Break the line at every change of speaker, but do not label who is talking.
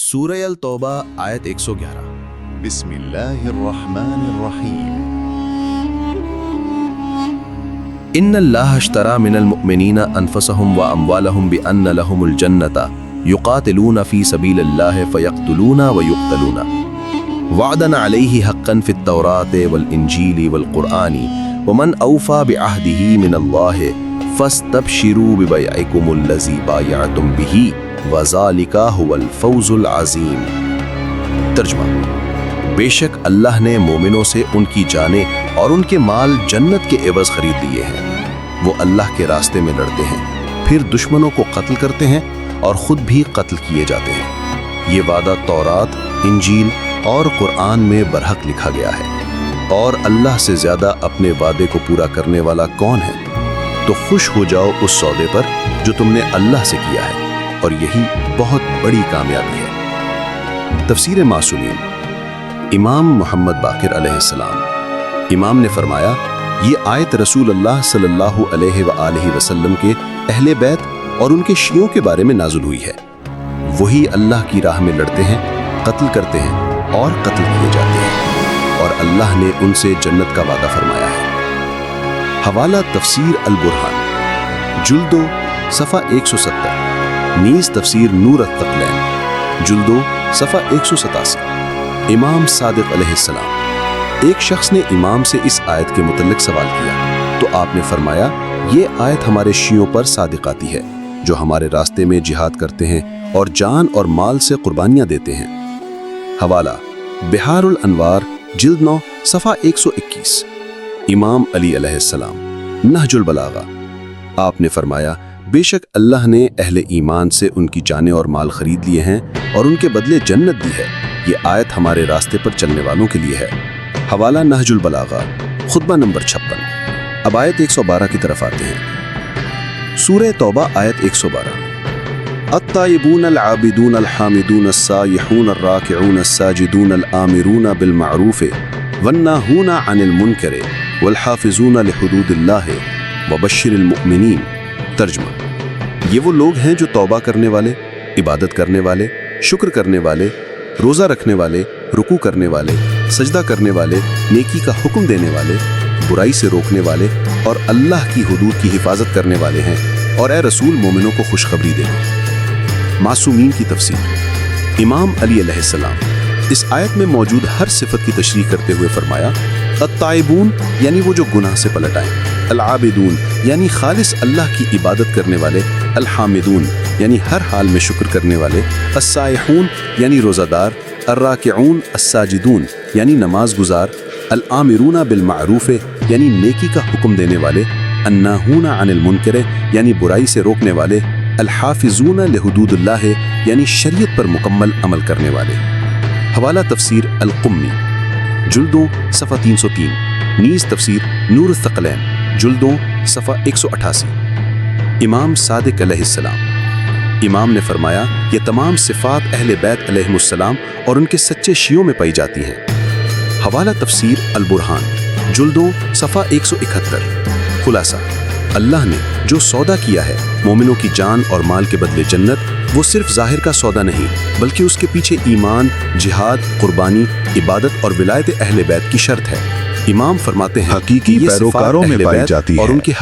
سورہ التوبہ آیت 111۔
بسم اللہ الرحمن الرحیم۔
ان اللہ اشترى من المؤمنین انفسهم واموالهم بان لهم الجنۃ یقاتلون فی سبیل اللہ فیقتلون ویقتلون وعدا علیہ حقا فی التوراۃ والانجیل والقرآن ومن اوفى بعہدہ من اللہ فاستبشروا ببیعکم الذی بایعتم بہ وذالک هو الفوز العظیم۔ ترجمہ: بے شک اللہ نے مومنوں سے ان کی جانیں اور ان کے مال جنت کے عوض خرید لیے ہیں۔ وہ اللہ کے راستے میں لڑتے ہیں، پھر دشمنوں کو قتل کرتے ہیں اور خود بھی قتل کیے جاتے ہیں۔ یہ وعدہ تورات، انجیل اور قرآن میں برحق لکھا گیا ہے، اور اللہ سے زیادہ اپنے وعدے کو پورا کرنے والا کون ہے؟ تو خوش ہو جاؤ اس سودے پر جو تم نے اللہ سے کیا ہے، اور یہی بہت بڑی کامیابی ہے۔ تفسیر معصومین۔ امام محمد باقر علیہ السلام امام نے فرمایا، یہ آیت رسول اللہ صلی اللہ علیہ وآلہ وسلم کے اہل بیت اور ان کے شیعوں کے بارے میں نازل ہوئی ہے۔ وہی اللہ کی راہ میں لڑتے ہیں، قتل کرتے ہیں اور قتل کیے جاتے ہیں، اور اللہ نے ان سے جنت کا وعدہ فرمایا ہے۔ حوالہ تفسیر البرہان، جلد 2 صفحہ 170، نیز تفسیر نور الثقلین، جلد 2 صفحہ 187۔ امام صادق علیہ السلام۔ ایک شخص نے امام سے اس آیت کے متعلق سوال کیا تو آپ نے فرمایا، یہ آیت ہمارے شیعوں پر صادق آتی ہے جو ہمارے راستے میں جہاد کرتے ہیں اور جان اور مال سے قربانیاں دیتے ہیں۔ حوالہ بحار الانوار، جلد 9 صفحہ 121۔ امام علی علیہ السلام، نہج البلاغہ۔ آپ نے فرمایا، بے شک اللہ نے اہل ایمان سے ان کی جانیں اور مال خرید لیے ہیں اور ان کے بدلے جنت دی ہے۔ یہ آیت ہمارے راستے پر چلنے والوں کے لیے ہے۔ حوالہ نہج البلاغہ، خطبہ نمبر 56۔ اب آیت 112 کی طرف آتے ہیں۔ سورہ توبہ آیت 112۔ التائبون العابدون الحامدون السائحون الراکعون الساجدون الآمرون بالمعروف والناہون عن المنکر والحافظون لحدود اللہ وبشر المؤمنین۔ ترجمہ: یہ وہ لوگ ہیں جو توبہ کرنے والے، عبادت کرنے والے، شکر کرنے والے، روزہ رکھنے والے، رکوع کرنے والے، سجدہ کرنے والے، نیکی کا حکم دینے والے، برائی سے روکنے والے اور اللہ کی حدود کی حفاظت کرنے والے ہیں، اور اے رسول مومنوں کو خوشخبری دے۔ معصومین کی تفسیر۔ امام علی علیہ السلام اس آیت میں موجود ہر صفت کی تشریح کرتے ہوئے فرمایا، التائبون یعنی وہ جو گناہ سے پلٹ آئیں، العابدون یعنی خالص اللہ کی عبادت کرنے والے، الحامدون یعنی ہر حال میں شکر کرنے والے، السائحون یعنی روزہ دار، الراکعون الساجدون یعنی نماز گزار، الآمرون بالمعروف یعنی نیکی کا حکم دینے والے، الناہون عن المنکر یعنی برائی سے روکنے والے، الحافظون لحدود اللہ یعنی شریعت پر مکمل عمل کرنے والے۔ حوالہ تفسیر القمی، جلد 2 صفحہ 303، نیز تفسیر نور الثقلین، جلد 2 صفحہ 188۔ امام صادق علیہ السلام امام نے فرمایا، یہ تمام صفات اہل بیت علیہم السلام اور ان کے سچے شیعوں میں پائی جاتی ہیں۔ حوالہ تفسیر البرہان، جلد 2 صفحہ 171۔ خلاصہ: اللہ نے جو سودا کیا ہے مومنوں کی جان اور مال کے بدلے جنت، وہ صرف ظاہر کا سودا نہیں بلکہ اس کے پیچھے ایمان، جہاد، قربانی، عبادت اور ولایت اہل بیت کی شرط ہے۔ امام فرماتے ہیں،
حقیقی
یہ
پیروکاروں
صفات
میں
اہل
پائی
بیت
جاتی
اور
ہے۔
ان کے